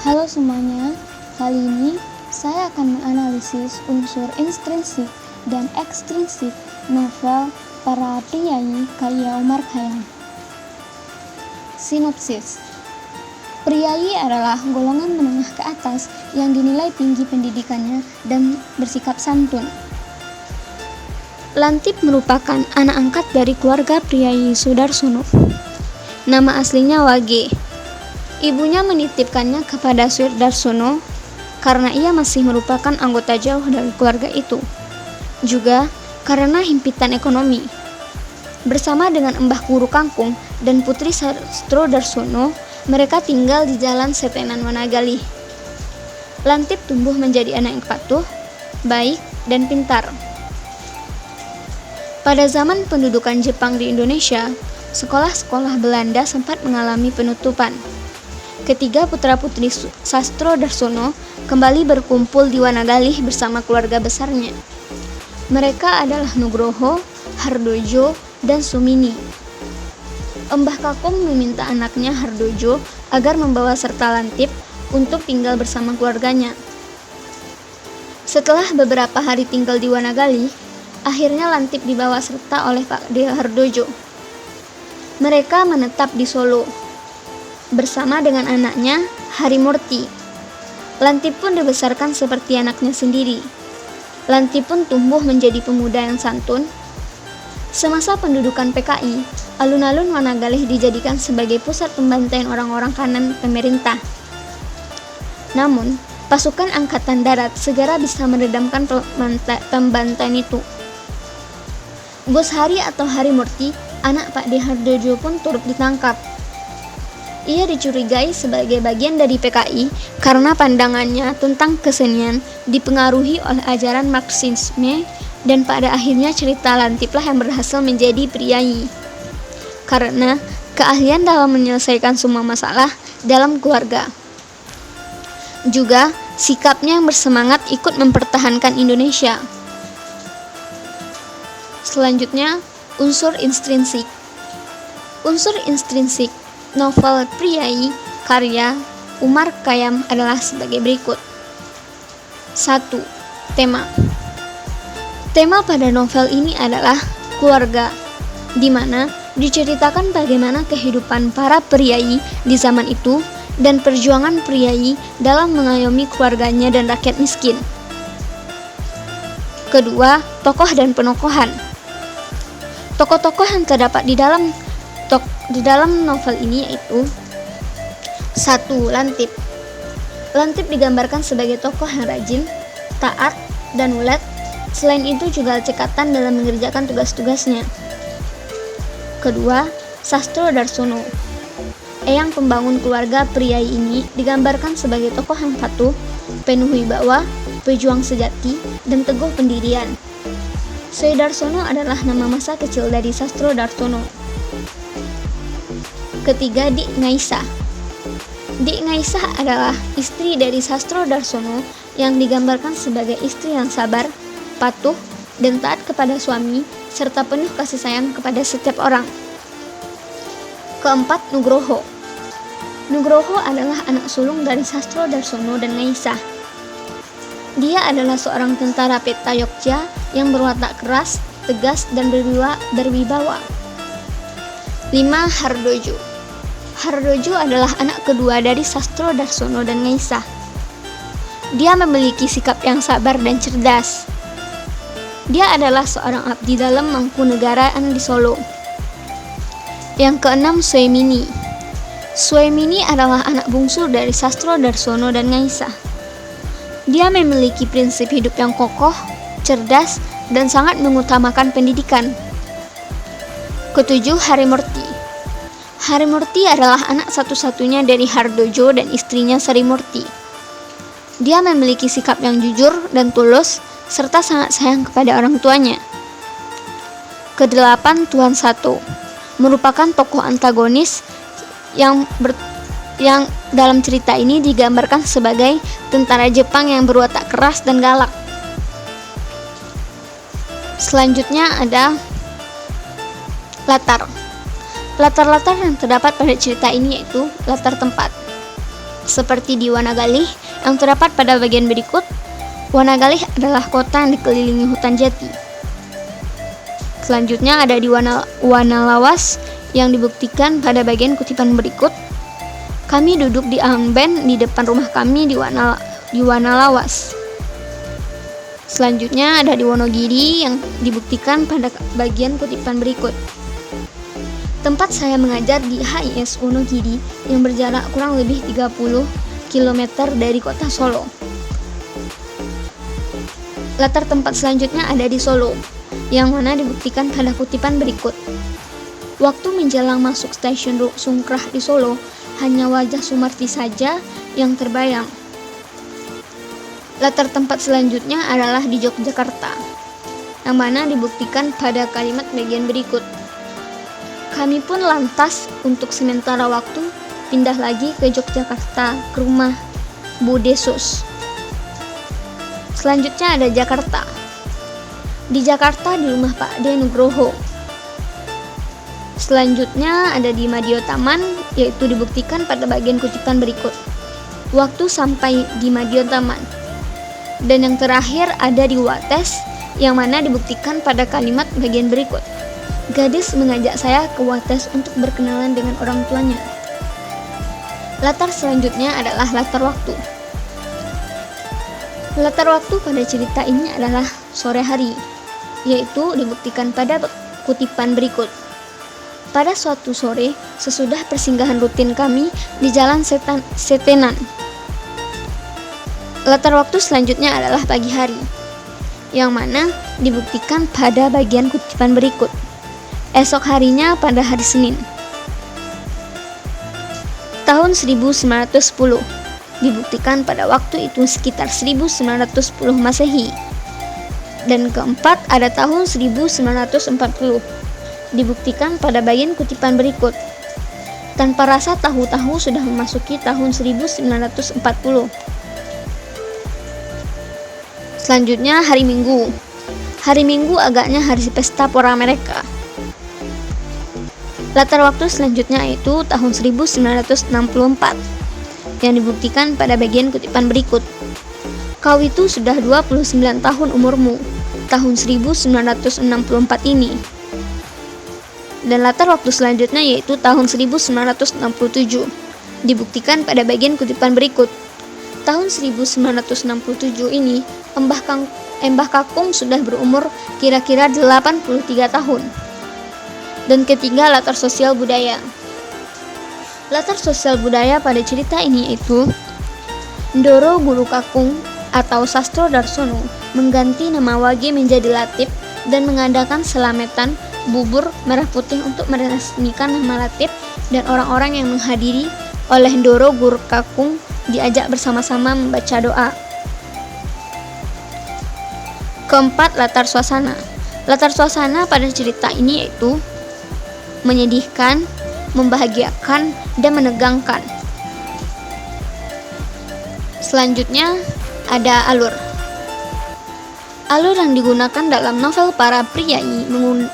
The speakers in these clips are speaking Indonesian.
Halo semuanya, kali ini saya akan menganalisis unsur intrinsik dan ekstrinsik novel Para Priyayi karya Umar Khayyam. Sinopsis. Priyayi adalah golongan menengah ke atas yang dinilai tinggi pendidikannya dan bersikap santun. Lantip merupakan anak angkat dari keluarga Priyayi Sudarsono. Nama aslinya Wage. Ibunya menitipkannya kepada Sudarsono karena ia masih merupakan anggota jauh dari keluarga itu. Juga karena himpitan ekonomi. Bersama dengan Mbah Guru Kangkung dan Putri Sastrodarsono, mereka tinggal di Jalan Setenan Wanagali. Lantip tumbuh menjadi anak yang patuh, baik, dan pintar. Pada zaman pendudukan Jepang di Indonesia, sekolah-sekolah Belanda sempat mengalami penutupan. Ketiga putra-putri Sastrodarsono kembali berkumpul di Wanagali bersama keluarga besarnya. Mereka adalah Nugroho, Hardojo, dan Sumini. Mbah Kakung meminta anaknya Hardojo agar membawa serta Lantip untuk tinggal bersama keluarganya. Setelah beberapa hari tinggal di Wanagali, akhirnya Lantip dibawa serta oleh Pak De Hardojo. Mereka menetap di Solo bersama dengan anaknya Harimurti. Lantip pun dibesarkan seperti anaknya sendiri. Lantip pun tumbuh menjadi pemuda yang santun. Semasa pendudukan PKI, alun-alun Wanagali dijadikan sebagai pusat pembantaian orang-orang kanan pemerintah. Namun, pasukan angkatan darat segera bisa meredamkan pembantaian itu. Bos Hari atau Harimurti, anak Pak De Hardojo pun turut ditangkap. Ia dicurigai sebagai bagian dari PKI karena pandangannya tentang kesenian dipengaruhi oleh ajaran Marxisme, dan pada akhirnya cerita Lantiplah yang berhasil menjadi priyayi karena keahlian dalam menyelesaikan semua masalah dalam keluarga. Juga sikapnya yang bersemangat ikut mempertahankan Indonesia. Selanjutnya, unsur intrinsik. Unsur intrinsik novel Priyayi karya Umar Khayyam adalah sebagai berikut. 1. Tema. Tema pada novel ini adalah keluarga, di mana diceritakan bagaimana kehidupan para priyayi di zaman itu dan perjuangan priyayi dalam mengayomi keluarganya dan rakyat miskin. Kedua, tokoh dan penokohan. Tokoh-tokoh yang terdapat di dalam novel ini yaitu 1. Lantip. Lantip digambarkan sebagai tokoh yang rajin, taat, dan ulet. Selain itu juga cekatan dalam mengerjakan tugas-tugasnya. Kedua, Sastrodarsono. Eyang pembangun keluarga priyayi ini digambarkan sebagai tokoh yang patuh, penuh wibawa, pejuang sejati, dan teguh pendirian. Sudarsono adalah nama masa kecil dari Sastrodarsono. Ketiga, Dik Ngaisah. Dik Ngaisah adalah istri dari Sastrodarsono yang digambarkan sebagai istri yang sabar, patuh, dan taat kepada suami, serta penuh kasih sayang kepada setiap orang. Keempat, Nugroho. Nugroho adalah anak sulung dari Sastrodarsono dan Ngaisah. Dia adalah seorang tentara peta Yogya yang berwatak keras, tegas, dan berwibawa. 5. Hardojo. Hardojo adalah anak kedua dari Sastrodarsono dan Ngaisah. Dia memiliki sikap yang sabar dan cerdas. Dia adalah seorang abdi dalam Mangkunegaraan di Solo. Yang keenam, Suemini. Suemini adalah anak bungsu dari Sastrodarsono dan Ngaisah. Dia memiliki prinsip hidup yang kokoh, cerdas, dan sangat mengutamakan pendidikan. Ketujuh, Harimurti. Harimurti adalah anak satu-satunya dari Hardojo dan istrinya Sarimurti. Dia memiliki sikap yang jujur dan tulus, serta sangat sayang kepada orang tuanya. Kedelapan, Tuan Sato. Merupakan tokoh antagonis yang dalam cerita ini digambarkan sebagai tentara Jepang yang berwatak keras dan galak. Selanjutnya ada latar. Latar-latar yang terdapat pada cerita ini yaitu latar tempat. Seperti di Wanagalih yang terdapat pada bagian berikut, Wanagalih adalah kota yang dikelilingi hutan jati. Selanjutnya ada di Wanalawas yang dibuktikan pada bagian kutipan berikut. Kami duduk di amben di depan rumah kami di Wanalawas. Selanjutnya ada di Wonogiri yang dibuktikan pada bagian kutipan berikut. Tempat saya mengajar di HIS Wonogiri yang berjarak kurang lebih 30 km dari kota Solo. Latar tempat selanjutnya ada di Solo, yang mana dibuktikan pada kutipan berikut. Waktu menjelang masuk stasiun Sungkrah di Solo, hanya wajah Sumarti saja yang terbayang. Latar tempat selanjutnya adalah di Yogyakarta, yang mana dibuktikan pada kalimat bagian berikut. Kami pun lantas untuk sementara waktu pindah lagi ke Yogyakarta ke rumah Bu Desus. Selanjutnya ada Jakarta. Di Jakarta di rumah Pak D. Nugroho. Selanjutnya ada di Madio Taman, yaitu dibuktikan pada bagian kutipan berikut. Waktu sampai di Madio Taman. Dan yang terakhir ada di Wates, yang mana dibuktikan pada kalimat bagian berikut. Gadis mengajak saya ke Wates untuk berkenalan dengan orang tuanya. Latar selanjutnya adalah latar waktu. Latar waktu pada cerita ini adalah sore hari, yaitu dibuktikan pada kutipan berikut. Pada suatu sore, sesudah persinggahan rutin kami di Jalan Setenan. Latar waktu selanjutnya adalah pagi hari, yang mana dibuktikan pada bagian kutipan berikut. Esok harinya pada hari Senin. Tahun 1910, dibuktikan pada waktu itu sekitar 1910 Masehi. Dan keempat ada tahun 1940, dibuktikan pada bagian kutipan berikut. Tanpa rasa tahu-tahu sudah memasuki tahun 1940. Selanjutnya hari Minggu. Hari Minggu agaknya hari pesta pora mereka. Latar waktu selanjutnya yaitu tahun 1964 yang dibuktikan pada bagian kutipan berikut. Kau itu sudah 29 tahun umurmu, tahun 1964 ini. Dan latar waktu selanjutnya yaitu tahun 1967, dibuktikan pada bagian kutipan berikut. Tahun 1967 ini, Mbah Kakung sudah berumur kira-kira 83 tahun. Dan ketiga, latar sosial budaya. Latar sosial budaya pada cerita ini yaitu Ndoro Guru Kakung atau Sastro Darsono mengganti nama Wage menjadi Latif dan mengadakan selametan bubur merah putih untuk meresmikan nama Latif, dan orang-orang yang menghadiri oleh Ndoro Guru Kakung diajak bersama-sama membaca doa. Keempat, latar suasana. Latar suasana pada cerita ini yaitu menyedihkan, membahagiakan, dan menegangkan. Selanjutnya ada alur. Alur yang digunakan dalam novel para priai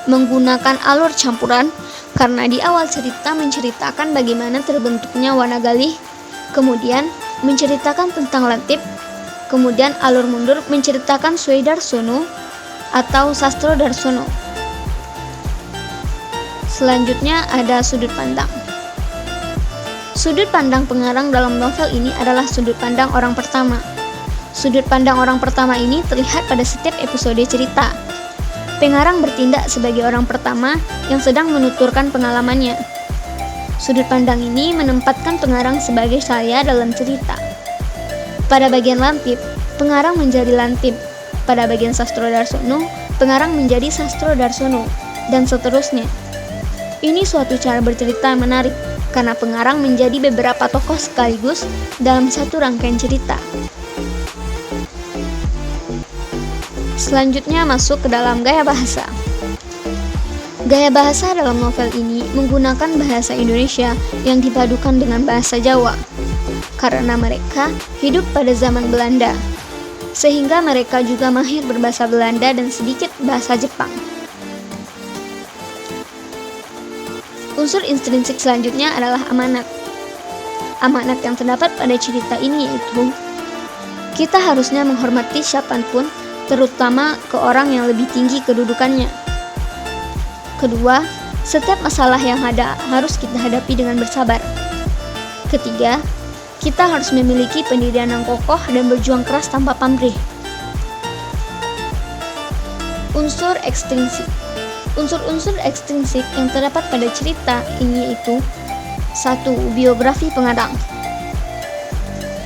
menggunakan alur campuran karena di awal cerita menceritakan bagaimana terbentuknya Wanagalih, kemudian menceritakan tentang Latif, kemudian alur mundur menceritakan Swe Darsono atau Sastro Darsono. Selanjutnya ada sudut pandang. Sudut pandang pengarang dalam novel ini adalah sudut pandang orang pertama. Sudut pandang orang pertama ini terlihat pada setiap episode cerita. Pengarang bertindak sebagai orang pertama yang sedang menuturkan pengalamannya. Sudut pandang ini menempatkan pengarang sebagai saya dalam cerita. Pada bagian Lantip, pengarang menjadi Lantip. Pada bagian Sastro Darsono, pengarang menjadi Sastro Darsono, dan seterusnya. Ini suatu cara bercerita yang menarik, karena pengarang menjadi beberapa tokoh sekaligus dalam satu rangkaian cerita. Selanjutnya masuk ke dalam gaya bahasa. Gaya bahasa dalam novel ini menggunakan bahasa Indonesia yang dipadukan dengan bahasa Jawa, karena mereka hidup pada zaman Belanda, sehingga mereka juga mahir berbahasa Belanda dan sedikit bahasa Jepang. Unsur intrinsik selanjutnya adalah amanat. amanat yang terdapat pada cerita ini yaitu kita harusnya menghormati siapapun, terutama ke orang yang lebih tinggi kedudukannya. Kedua, setiap masalah yang ada harus kita hadapi dengan bersabar. Ketiga, kita harus memiliki pendirian yang kokoh dan berjuang keras tanpa pamrih. Unsur ekstrinsik. Unsur-unsur ekstrinsik yang terdapat pada cerita ini yaitu 1. Biografi pengarang.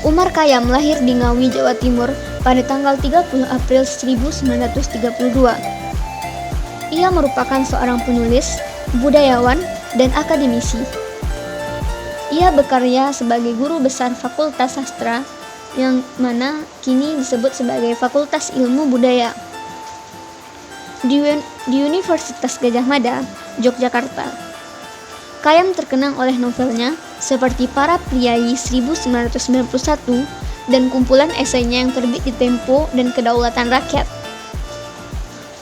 Umar Khayyam lahir di Ngawi, Jawa Timur pada tanggal 30 April 1932. Ia merupakan seorang penulis, budayawan, dan akademisi. Ia berkarya sebagai guru besar Fakultas Sastra yang mana kini disebut sebagai Fakultas Ilmu Budaya di Universitas Gadjah Mada, Yogyakarta. Khayyam terkenang oleh novelnya seperti Para Priayi 1991 dan kumpulan esainya yang terbit di Tempo dan Kedaulatan Rakyat.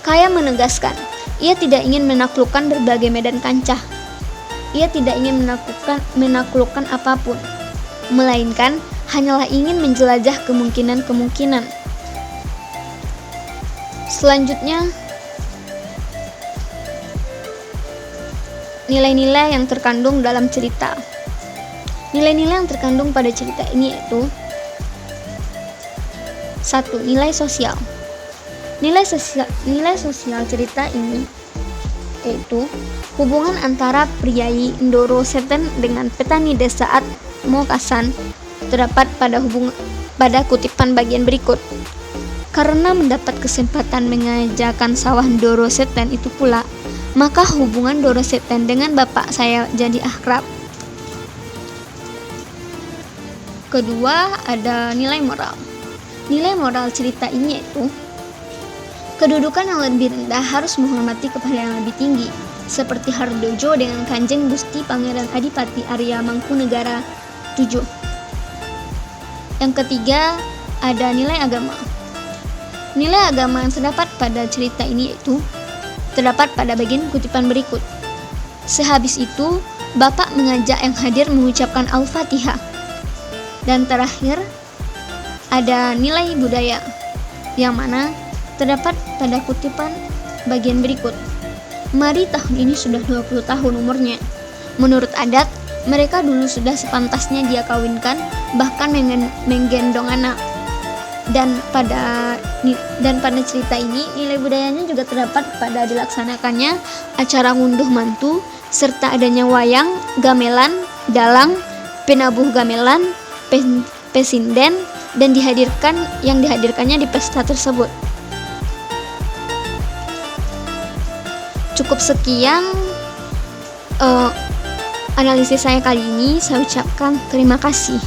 Khayyam menegaskan, ia tidak ingin menaklukkan berbagai medan kancah. Ia tidak ingin menaklukkan apapun, melainkan hanyalah ingin menjelajah kemungkinan-kemungkinan. Selanjutnya, nilai-nilai yang terkandung dalam cerita. Nilai-nilai yang terkandung pada cerita ini yaitu 1. Nilai sosial. Nilai sosial cerita ini yaitu hubungan antara priayi Ndoro Seten dengan petani desa Atmokasan terdapat pada kutipan bagian berikut. Karena mendapat kesempatan mengajarkan sawah Ndoro Seten itu pula, maka hubungan Ndoro Seten dengan bapak saya jadi akrab. Kedua, ada nilai moral. Nilai moral cerita ini yaitu kedudukan yang lebih rendah harus menghormati kepada yang lebih tinggi, seperti Hardojo dengan Kanjeng Gusti Pangeran Adipati Arya Mangkunegara 7. Yang ketiga, ada nilai agama. Nilai agama yang terdapat pada cerita ini yaitu terdapat pada bagian kutipan berikut. Sehabis itu, Bapak mengajak yang hadir mengucapkan Al-Fatihah. Dan terakhir, ada nilai budaya, yang mana terdapat pada kutipan bagian berikut. Mari tahun ini sudah 20 tahun umurnya. Menurut adat, mereka dulu sudah sepantasnya dia kawinkan, bahkan menggendong anak. Dan pada cerita ini, nilai budayanya juga terdapat pada dilaksanakannya acara ngunduh mantu, serta adanya wayang, gamelan, dalang, penabuh gamelan, pesinden, dan dihadirkannya di pesta tersebut. Cukup sekian analisis saya kali ini. Saya ucapkan terima kasih.